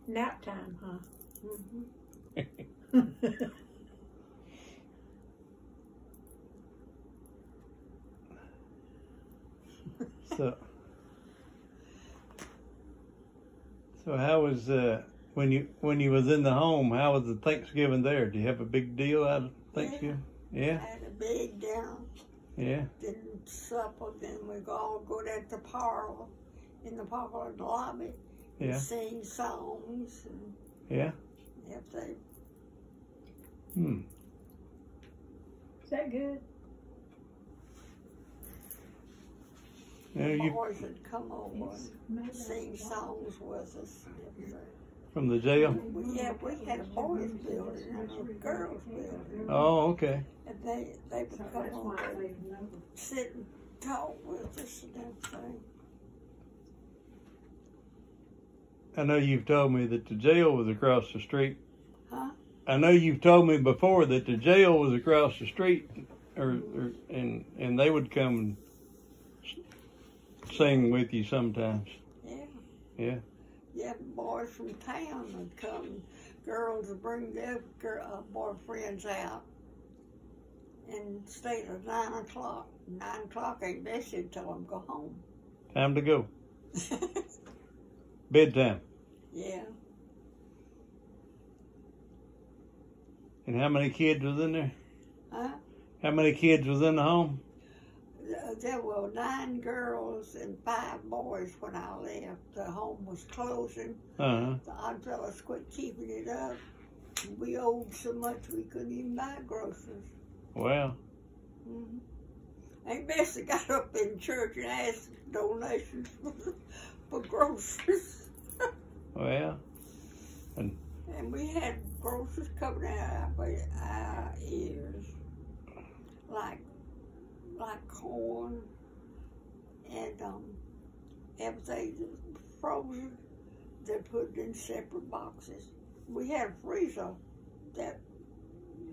Nap time, huh? So how was when you was in the home? How was the Thanksgiving there? Did you have a big deal out of Thanksgiving? Yeah. Had a big dinner. Yeah. Then supper. Then we all go down to the parlor, in the parlor lobby, and sing songs. And yeah. everything. Is that good? The boys would come over and sing songs with us and everything. From the jail? We had a boys' building and a girls' building. Oh, okay. And they would come over and sit and talk with us and everything. I know you've told me that the jail was across the street. Huh? I know you've told me before that the jail was across the street, and they would come and sing with you sometimes. Yeah. Yeah. Yeah, boys from town would come. Girls would bring their boyfriends out and stay till 9 o'clock. 9 o'clock ain't bedtime till them go home. Time to go. Bedtime. Yeah. And how many kids was in there? Huh? How many kids was in the home? There were 9 girls and 5 boys when I left. The home was closing. The odd fellas quit keeping it up. We owed so much we couldn't even buy groceries. Wow. Aunt Bessie got up in church and asked donations for groceries. Well. And we had groceries coming out of our ears. Like corn and everything frozen. They put it in separate boxes. We had a freezer that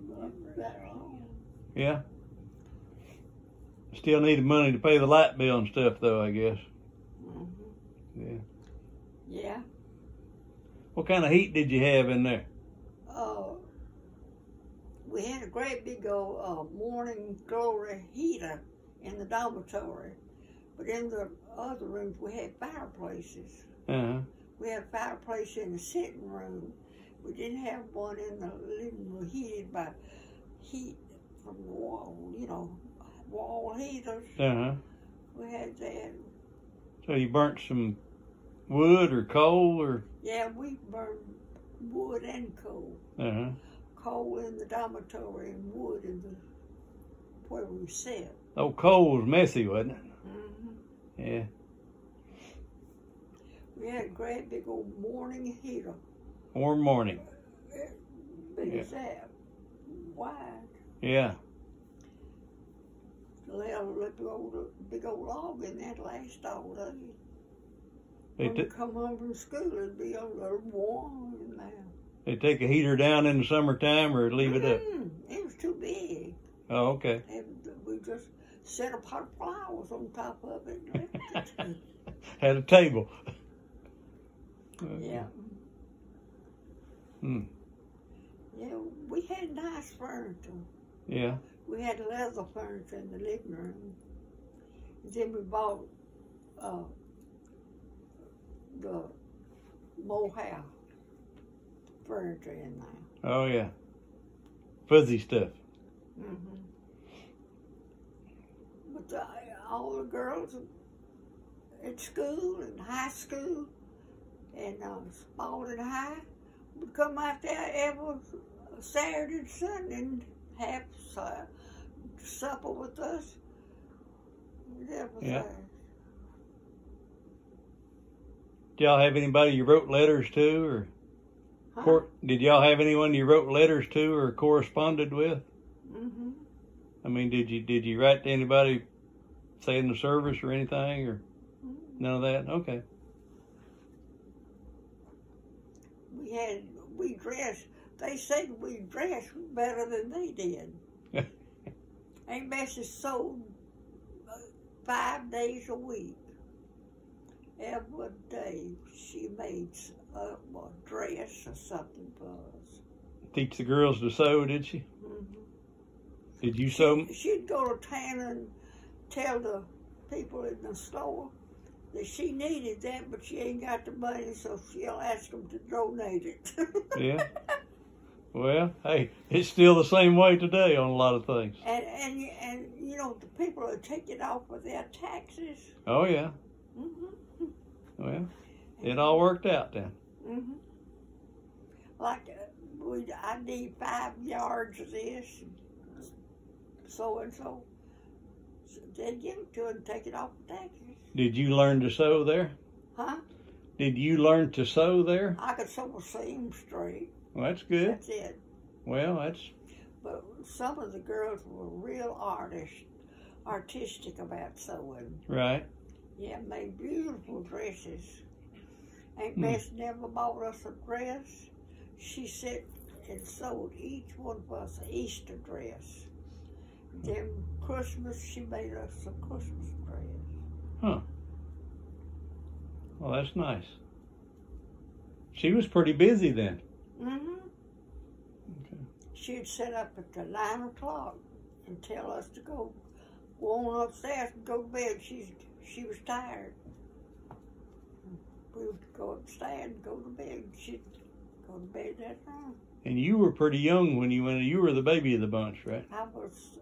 long. Yeah. Still needed money to pay the light bill and stuff, though, I guess. Yeah. Yeah. What kind of heat did you have in there? We had a great big old morning glory heater in the dormitory, but in the other rooms we had fireplaces. We had a fireplace in the sitting room. We didn't have one in the living room heated by heat from the wall, wall heaters. We had that. So you burnt some wood or coal or? Yeah, we burned wood and coal. Coal in the dormitory and wood in the where we sat. Oh, coal was messy, wasn't it? Yeah. We had a great big old morning heater. Warm morning. Big as that. Wide. Yeah. Lay a big old log in that last all day. When we come home from school, it'd be a little warm in there. They take a heater down in the summertime or leave it up? It was too big. Oh, okay. And we just set a pot of flowers on top of it and left it. Had a table. Yeah. Yeah, we had nice furniture. Yeah. We had leather furniture in the living room. And then we bought the mohair furniture in there. Oh, yeah. Fuzzy stuff. But all the girls at school and high school and Spalding High would come out there every Saturday and Sunday and have supper with us and everything. Yeah. Did y'all have anybody you wrote letters to, or did y'all have anyone you wrote letters to or corresponded with? I mean, did you write to anybody saying the service or anything, or none of that? Okay. We dressed. They said we dressed better than they did. Aunt Bessie sewed 5 days a week. every day she made a dress or something for us. Teach the girls to sew, did she? Mm-hmm. Did you sew? She'd go to town and tell the people in the store that she needed that, but she ain't got the money, so she'll ask them to donate it. Yeah. Well, hey, it's still the same way today on a lot of things. And you know, the people are taking off with their taxes. Oh, yeah. Mm-hmm. Well, it all worked out then. Mm-hmm. Like, I need 5 yards of this, so and so. They'd give it to her and take it off the taxes. Did you learn to sew there? Huh? Did you learn to sew there? I could sew a seam straight. Well, that's good. That's it. Well, that's... But some of the girls were real artistic about sewing. Right. Yeah, made beautiful dresses. Aunt Bess never bought us a dress. She said and sewed each one of us an Easter dress. Then Christmas, she made us a Christmas dress. Huh. Well, that's nice. She was pretty busy then. Mm-hmm. Okay. She'd sit up at the 9 o'clock and tell us to go on upstairs and go to bed. She was tired. We would go upstairs and go to bed. She'd go to bed that time. And you were pretty young when you went. You were the baby of the bunch, right? I was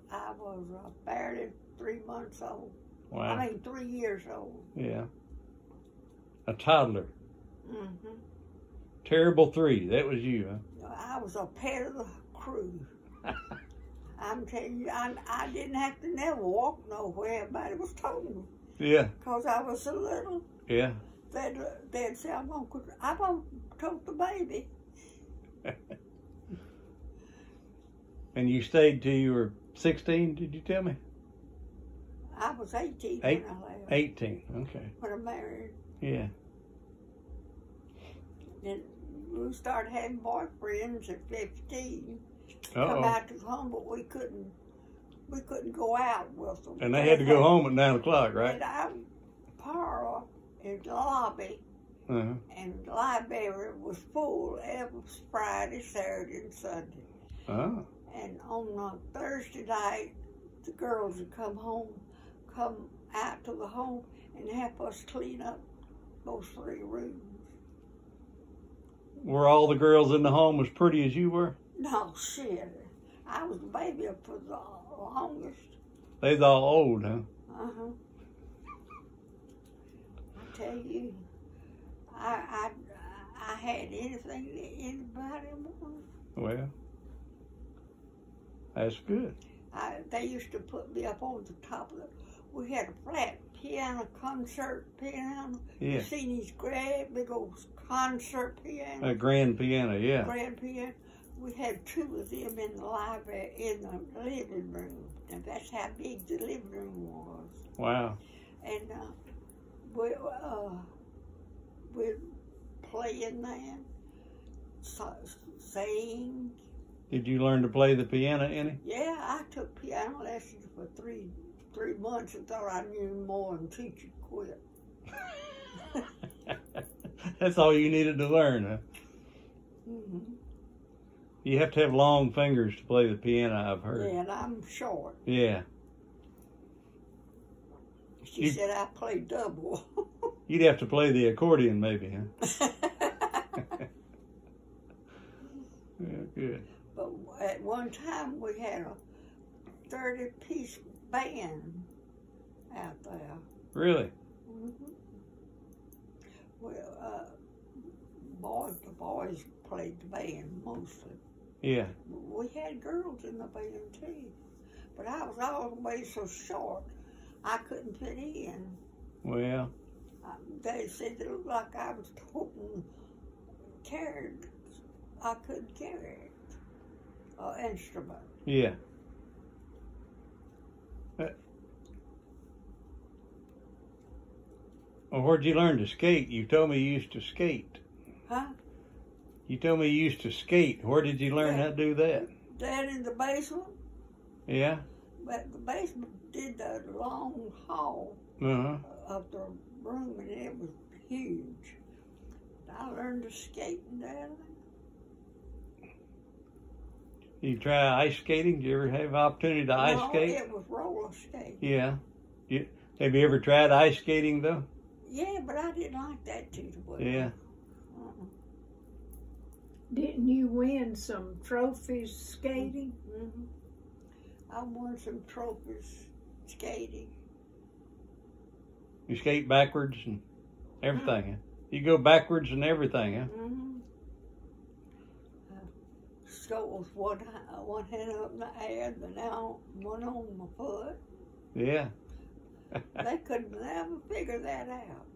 barely 3 months old. Wow. I mean, 3 years old. Yeah. A toddler. Mm-hmm. Terrible 3. That was you, huh? I was a pet of the crew. I'm telling you, I didn't have to never walk nowhere. Everybody was told me. Yeah. Because I was so little. Yeah. They'd say, I'm gonna tote the baby. And you stayed till you were 16, did you tell me? I was 18 when I left. 18, okay. When I married. Yeah. Then we started having boyfriends at 15. Uh-oh. Come out to home, but we couldn't go out with them. And they had to go home at 9 o'clock, right? And our parlor in the lobby, Uh-huh. and the library was full every Friday, Saturday, and Sunday. Oh. And on Thursday night, the girls would come out to the home and help us clean up those 3 rooms. Were all the girls in the home as pretty as you were? No, shit. I was the baby for the longest. They was all old, huh? Uh-huh. I tell you, I had anything that anybody wanted. Well, that's good. They used to put me up on the top of we had a flat concert piano. Yeah. You seen these great big old concert pianos? A grand piano, yeah. Grand piano. We had 2 of them in the library, in the living room. And that's how big the living room was. Wow. And we'd play in there, sing. Did you learn to play the piano any? Yeah, I took piano lessons for 3 months and thought I knew more than teacher quit. That's all you needed to learn, huh? Mm-hmm. You have to have long fingers to play the piano, I've heard. Yeah, and I'm short. Yeah. She said I play double. You'd have to play the accordion maybe, huh? Yeah, good. But at one time we had a 30-piece band out there. Really? Mm-hmm. Well, the boys played the band mostly. Yeah. We had girls in the band too, but I was always so short, I couldn't fit in. Well. They said it looked like I was carried. I couldn't carry an instrument. Yeah. Well, where'd you learn to skate? You told me you used to skate. Huh? You told me you used to skate. Where did you learn how to do that? Down in the basement. Yeah? But the basement did the long hall Uh-huh. of the room, and it was huge. I learned to skate there. You try ice skating? Did you ever have an opportunity to ice skate? No, it was roller skating. Yeah. Have you ever tried ice skating, though? Yeah, but I didn't like that too well. Yeah. Didn't you win some trophies skating? Mm-hmm. I won some trophies skating. You skate backwards and everything, huh? You go backwards and everything, huh? Mm-hmm. Scores one hand up in the air, the now one on my foot. Yeah. They could never figure that out.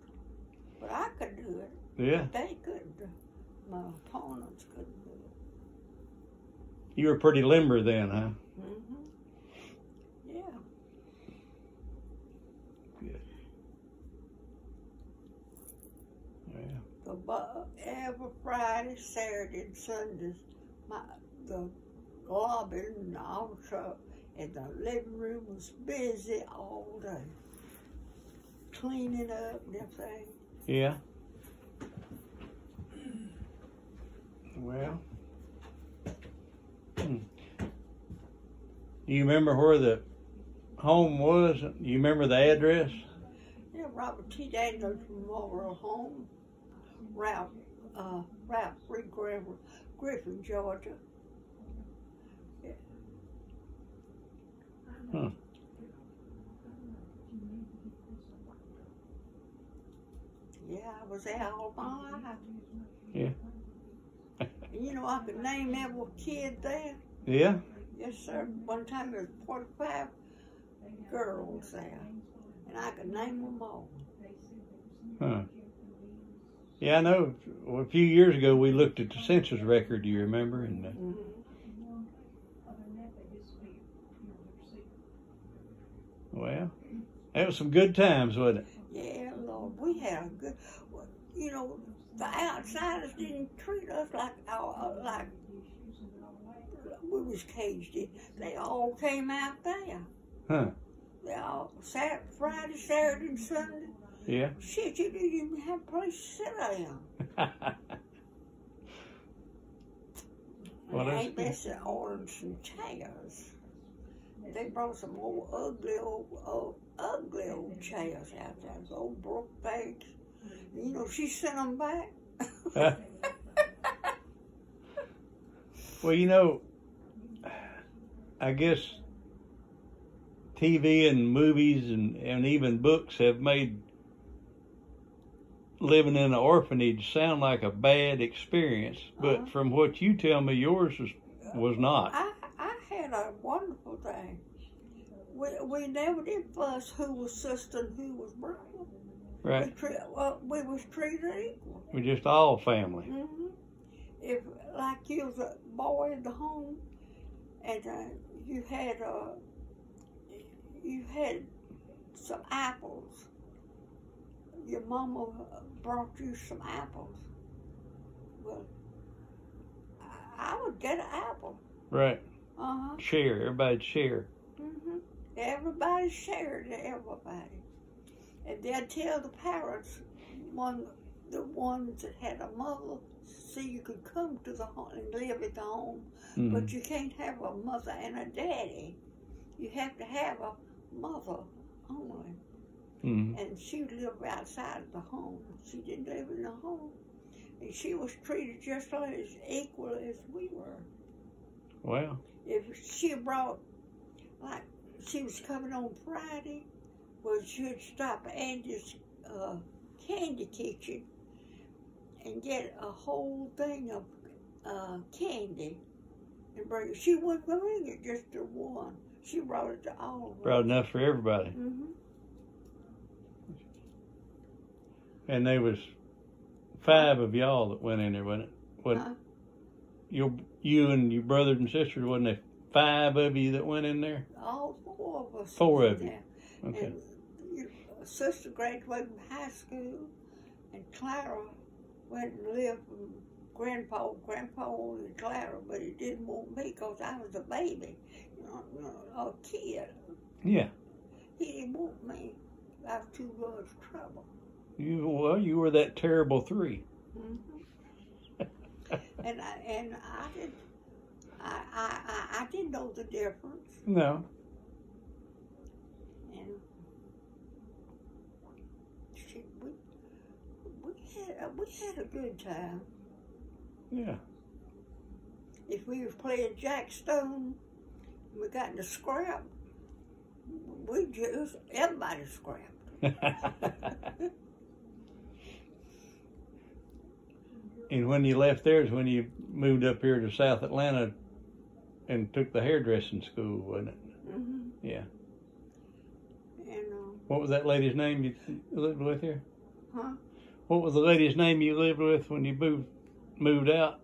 But I could do it. Yeah. But they couldn't. My opponents couldn't do it. You were pretty limber then, huh? Mm-hmm. Yeah. Good. Yeah. So, every Friday, Saturday, and Sundays, the lobby and also and the living room was busy all day, cleaning up and everything. Yeah. Well. Do you remember where the home was? You remember the address? Yeah, Robert T. Daniels Memorial Home, Route 3, Griffin, Georgia. Yeah. Huh. Yeah, I was there all my life. Yeah. You know, I could name every kid there. Yeah? Yes, sir. One time there was 45 girls there, and I could name them all. Huh. Yeah, I know. Well, a few years ago, we looked at the census record, do you remember? And Mm-hmm. well, that was some good times, wasn't it? Yeah, Lord, we had a good, you know, the outsiders didn't treat us like we was caged in. They all came out there. Huh. They all sat Friday, Saturday, and Sunday. Yeah. Shit, you didn't even have a place to sit down. Well, And that's ain't good. missing ordered some chairs. They brought some ugly old chairs out there, those old broke bags. You know, she sent them back. Well, you know, I guess TV and movies and even books have made living in an orphanage sound like a bad experience. But from what you tell me, yours was not. I had a wonderful day. We never did fuss who was sister and who was brother. Right. We was treated equal. We're just all family. Mm-hmm. If like you was a boy in the home, and you had some apples. Your mama brought you some apples. Well, I would get an apple. Right. Uh-huh. Share. Everybody'd share. Mm-hmm. Everybody shared to everybody. And they'd tell the parents, the ones that had a mother, see, you could come to the home and live at the home, but you can't have a mother and a daddy. You have to have a mother only. Mm-hmm. And she lived outside of the home. She didn't live in the home. And she was treated just as equal as we were. Well. If she brought, like, she was coming on Friday, well, she'd stop at Andy's candy kitchen and get a whole thing of candy and bring it. She wouldn't bring it just to one. She brought it to all of us. Brought enough for everybody. Mm-hmm. And there was 5 of y'all that went in there, wasn't it? You and your brothers and sisters, wasn't there 5 of you that went in there? All 4 of us. 4 of you. There. Okay. And your sister graduated from high school, and Clara went and lived with Grandpa. Grandpa wanted Clara, but he didn't want me because I was a baby, a kid. Yeah. He didn't want me. I was too much trouble. You were that terrible 3. and I didn't know the difference. No. And we had a good time. Yeah. If we was playing Jack Stone, we got in a scrap. Everybody scrapped. And when you left there is when you moved up here to South Atlanta and took the hairdressing school, wasn't it? Mm-hmm. Yeah. And what was that lady's name you lived with here? Huh? What was the lady's name you lived with when you moved out?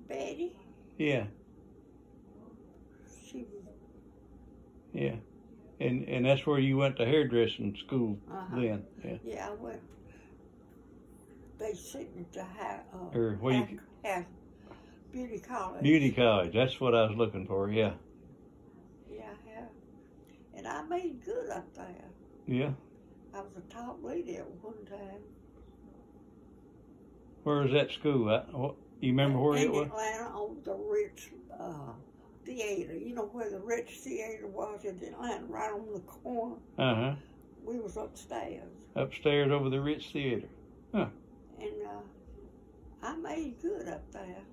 Betty. Yeah. She was. Yeah. And that's where you went to hairdressing school then. Yeah. Yeah, I went babysitting to have beauty college. Beauty college. That's what I was looking for. Yeah. Yeah, I have. And I made good up there. Yeah. I was a top lady at one time. Where was that school? You remember where it was? In Atlanta, on the Ritz Theater. You know where the Ritz Theater was in Atlanta, right on the corner? Uh-huh. We was upstairs. Upstairs over the Ritz Theater. Huh. And I made good up there.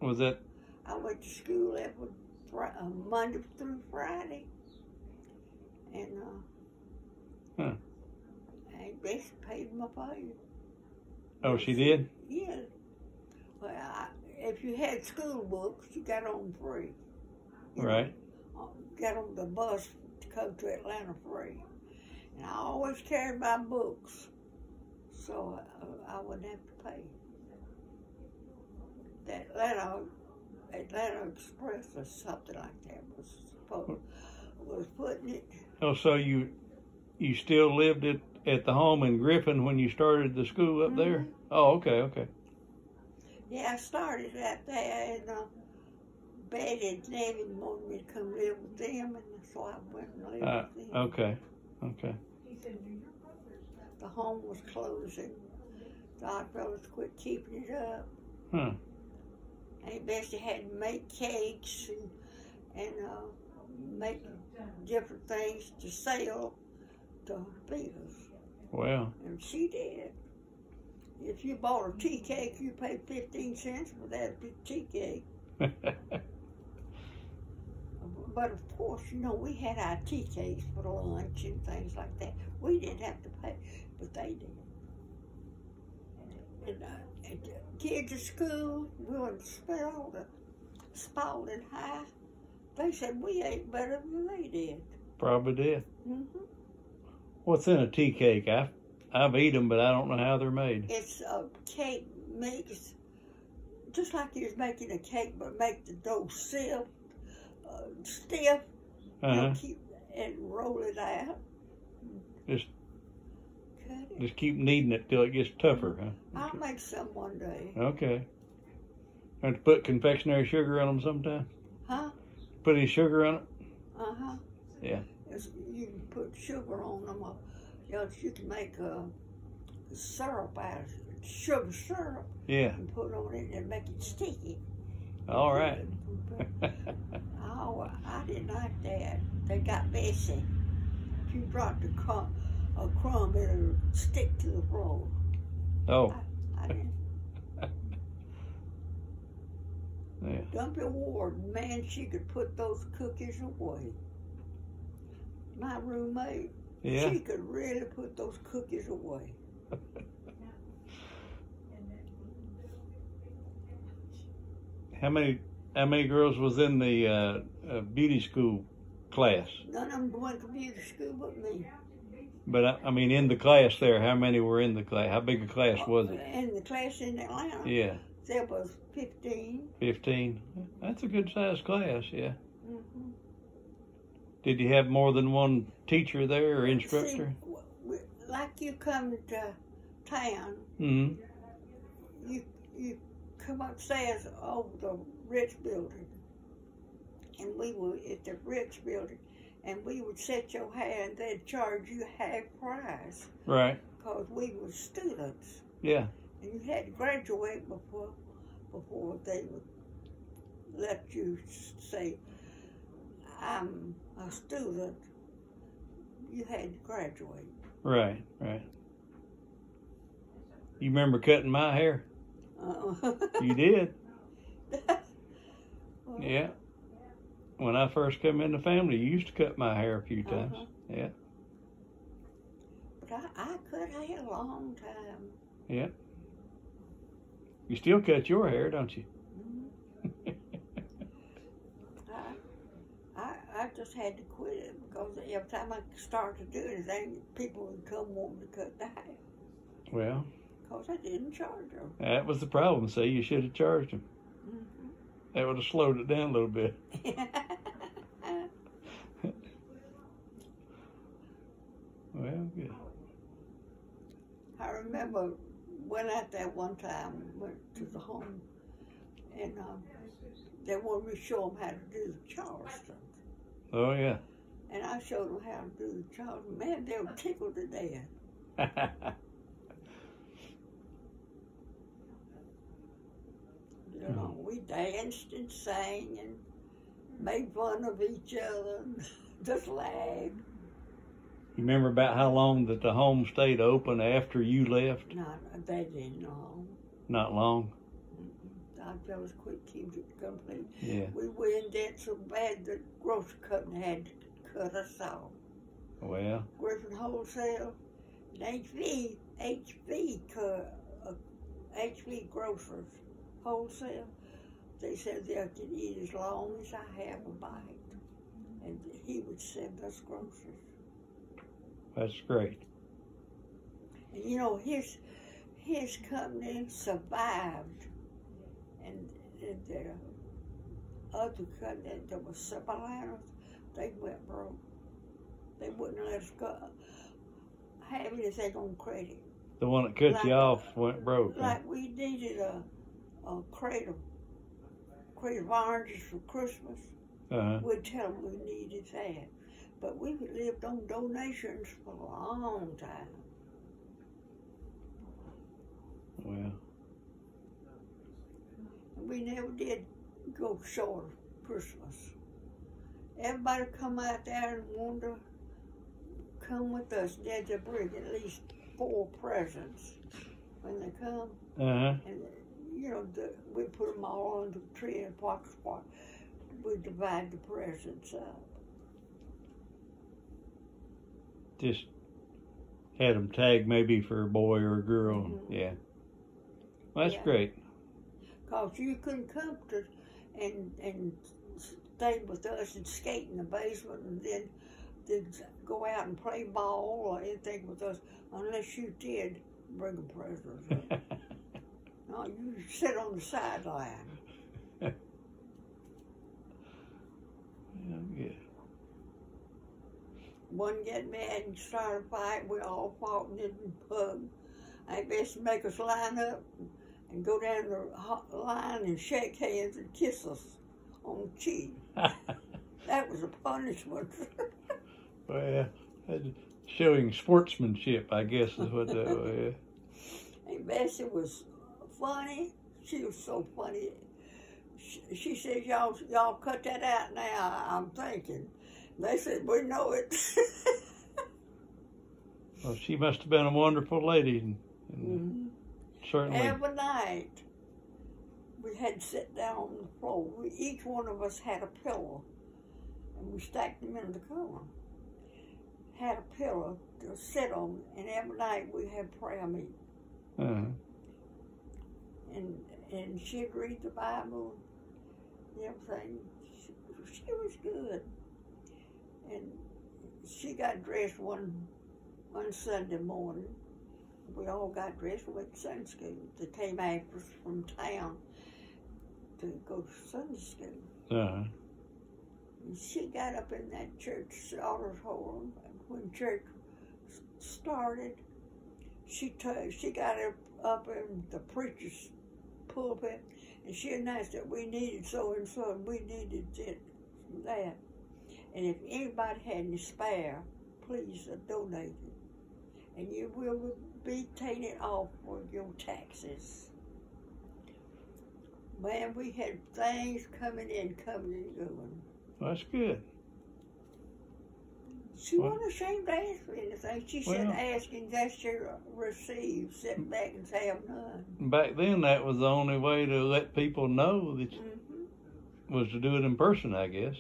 Was that? I went to school every Monday through Friday. And and they paid my pay. Oh, she did? Yeah. Well, if you had school books, you got on free. Right. Got on the bus to come to Atlanta free. And I always carried my books, so I wouldn't have to pay. The Atlanta Express or something like that was putting it. Oh, so you still lived at the home in Griffin when you started the school up there? Oh, okay. Yeah, I started out there, and Betty and Nanny wanted me to come live with them, and so I went and lived with them. Okay. The home was closing. The Oddfellows quit keeping it up. Huh. Aunt Bessie had to make cakes and make different things to sell to feeders. Well. And she did. If you bought a tea cake, you paid 15 cents for that tea cake. But of course, we had our tea cakes for lunch and things like that. We didn't have to pay, but they did. And kids at school, we went to Spalding High. They said we ate better than they did. Probably did. Mm-hmm. What's in a tea cake? I've eaten them, but I don't know how they're made. It's a cake mix, just like you're making a cake, but make the dough stiff, and roll it out. Just keep kneading it till it gets tougher, huh? I'll make some one day. Okay. Have to put confectionery sugar on them sometime? Huh? Put any sugar on it? Uh-huh. Yeah. You can put sugar on them. You can make syrup out of it, sugar syrup. Yeah. And put on it and make it sticky. All right. Oh, I didn't like that. They got messy. If you dropped a crumb, it'll stick to the floor. Oh. I didn't. Yeah. Dumpy Ward, man, she could put those cookies away. My roommate, yeah. She could really put those cookies away. How many girls was in the beauty school class? None of them went to beauty school but me. But I mean, in the class there, how many were in the class? How big a class was it? In the class in Atlanta? Yeah. There was 15. 15. That's a good sized class, yeah. Mm-hmm. Did you have more than one teacher there or instructor? See, like you come to town, you come upstairs over the Ritz building, and we were at the Ritz building, and we would set your hair, and they'd charge you half price. Right. Because we were students. Yeah. And you had to graduate before they would let you say, I'm a student. You had to graduate. Right, right. You remember cutting my hair? You did? Well, Yeah. When I first came in the family, you used to cut my hair a few times. Yeah. But I cut hair a long time. Yeah. You still cut your hair, don't you? I just had to quit it because every time I started to do anything, people would come wanting to cut the hair. Well. Because I didn't charge them. That was the problem. See, you should have charged them. That would have slowed it down a little bit. Well, good. I remember went out there one time, went to the home, and they wanted me to show them how to do the Charleston. Oh, yeah. And I showed them how to do the Charleston. Man, they were tickled to death. You know, we danced and sang and made fun of each other and just laughed. You remember about how long that the home stayed open after you left? Not, they didn't know. Not long. I just quit keeping it complete. Yeah. We were in debt so bad the grocery company had to cut us off. Well. Griffin Wholesale and HV Grocers Wholesale. They said they could eat as long as I have a bite. And he would send us groceries. That's great. And you know, his company survived. And the other company that was Subalinas, they went broke. They wouldn't let us go have anything on credit. The one that cut you off went broke. Like we needed a crate of oranges for Christmas. We'd tell them we needed that. But we lived on donations for a long time. Well. We never did go short of Christmas. Everybody come out there and wanted to come with us. They had to bring at least 4 presents when they come. And, you know, we put them all under the tree and we divide the presents up. Just had them tagged maybe for a boy or a girl. Yeah. Well, that's great. Because you couldn't come to and stay with us and skate in the basement and then go out and play ball or anything with us unless you did bring a present. No, you sit on the sideline. Yeah. One get mad and start a fight. We all fought and didn't hug. I best to make us line up and go down the line and shake hands and kiss us on the cheek. That was a punishment. Well, showing sportsmanship, I guess, is what that was. And Bessie was funny. She was so funny. She said, y'all cut that out now, I'm thinking. They said, we know it. Well, she must have been a wonderful lady. Certainly. Every night, we had to sit down on the floor. Each one of us had a pillow, and we stacked them in the corner. Had a pillow to sit on, and every night we had prayer meeting. And she'd read the Bible and everything. She was good. And she got dressed one Sunday morning. We all got dressed. We went to Sunday school. They came after us from town to go to Sunday school. And she got up in that church, Daughters Hall, when church started. She got up in the preacher's pulpit, and she announced that we needed so and so, and we needed that. And if anybody had any spare, please donate it. And you will be taken off for your taxes. Man, we had things coming and going. Well, that's good. She wasn't ashamed to ask for anything. She said, asking that she'll receive. Sit back and have none. Back then, that was the only way to let people know that was to do it in person, I guess.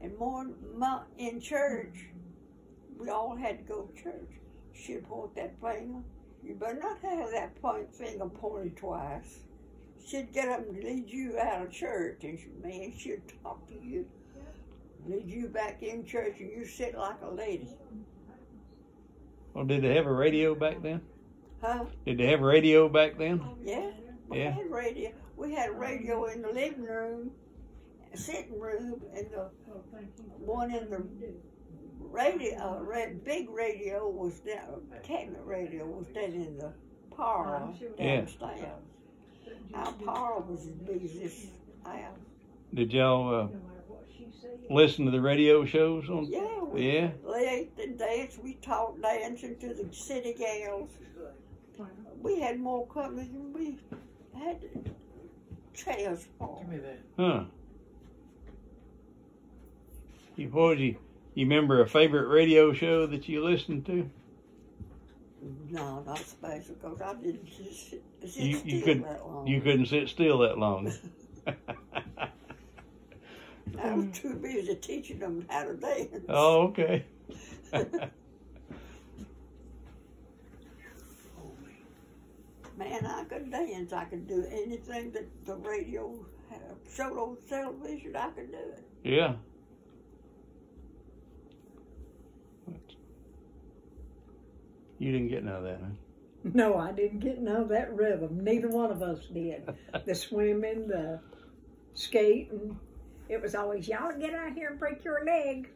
And more in church, we all had to go to church. She'd point that finger. You better not have that finger pointed twice. She'd get up and lead you out of church, and she'd talk to you, lead you back in church, and you sit like a lady. Well, did they have a radio back then? Huh? Did they have a radio back then? Yeah, we had radio. We had a radio in the living room, sitting room, and the one in the radio, big radio was down, cabinet radio was down in the parlor downstairs. Our parlor was as big as this house. Did y'all listen to the radio shows on? Yeah. We late and dance. We talked dancing to the city gals. We had more company than we had chairs for. Give me that. Huh. You remember a favorite radio show that you listened to? No, not special, because I didn't sit You still that long. You couldn't sit still that long. I was too busy teaching them how to dance. Oh, okay. Man, I could dance. I could do anything that the radio showed on television. I could do it. Yeah. You didn't get none of that, huh? No, I didn't get none of that rhythm. Neither one of us did. The swimming, the skating. It was always, y'all get out here and break your leg.